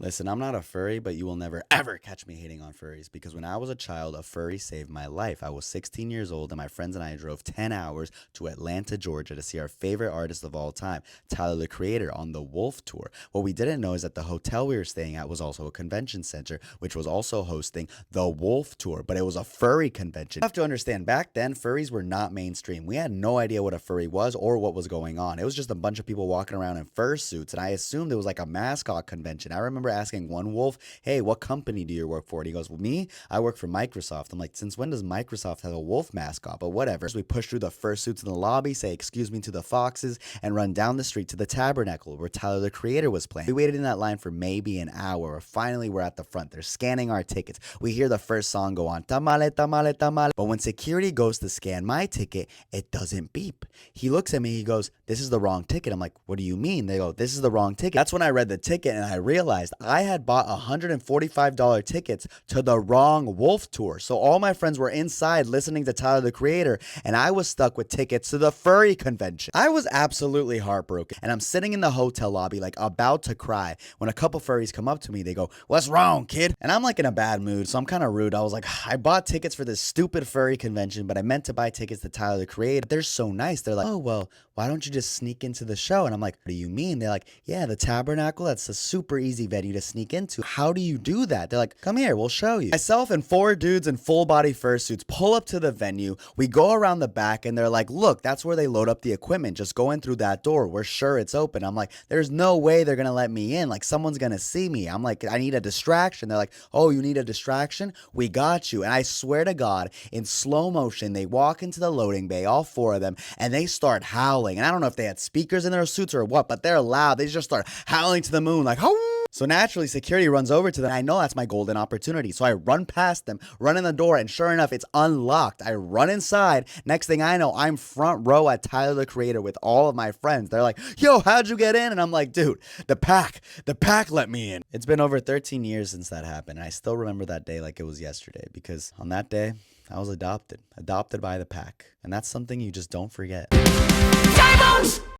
Listen, I'm not a furry, but you will never ever catch me hating on furries because when I was a child, a furry saved my life. I was 16 years old and my friends and I drove 10 hours to Atlanta, Georgia to see our favorite artist of all time, Tyler the Creator, on the Wolf Tour. What we didn't know is that the hotel we were staying at was also a convention center, which was also hosting the Wolf Tour, but it was a furry convention. You have to understand, back then, furries were not mainstream. We had no idea what a furry was or what was going on. It was just a bunch of people walking around in fursuits, and I assumed it was like a mascot convention. I remember asking one wolf, hey, what company do you work for? And he goes, well, me, I work for Microsoft. I'm like, since when does Microsoft have a wolf mascot? But whatever. So we push through the fursuits in the lobby, say excuse me to the foxes, and run down the street to the Tabernacle where Tyler the Creator was playing. We waited in that line for maybe an hour. Finally, we're at the front. They're scanning our tickets. We hear the first song go on, tamale, tamale, tamale. But when security goes to scan my ticket, it doesn't beep. He looks at me, he goes, this is the wrong ticket. I'm like, what do you mean? They go, this is the wrong ticket. That's when I read the ticket and I realized I had bought $145 tickets to the wrong Wolf Tour. So all my friends were inside listening to Tyler the Creator, and I was stuck with tickets to the furry convention. I was absolutely heartbroken, and I'm sitting in the hotel lobby like about to cry when a couple furries come up to me. They go, what's wrong, kid? And I'm like in a bad mood, so I'm kind of rude. I was like, I bought tickets for this stupid furry convention, but I meant to buy tickets to Tyler the Creator. They're so nice. They're like, oh, well, why don't you just sneak into the show? And I'm like, what do you mean? They're like, yeah, the Tabernacle, that's a super easy venue to sneak into. How do you do that? They're like, come here, we'll show you. Myself and 4 dudes in full body fursuits pull up to the venue. We go around the back and they're like, look, that's where they load up the equipment. Just go in through that door. We're sure it's open. I'm like, there's no way they're going to let me in. Like, someone's going to see me. I'm like, I need a distraction. They're like, oh, you need a distraction? We got you. And I swear to God, in slow motion, they walk into the loading bay, all 4 of them, and they start howling. And I don't know if they had speakers in their suits or what, but they're loud. They just start howling to the moon like, oh. So naturally, security runs over to them. I know that's my golden opportunity. So I run past them, run in the door, and sure enough, it's unlocked. I run inside. Next thing I know, I'm front row at Tyler the Creator with all of my friends. They're like, yo, how'd you get in? And I'm like, dude, the pack let me in. It's been over 13 years since that happened. And I still remember that day like it was yesterday because on that day, I was adopted by the pack. And that's something you just don't forget.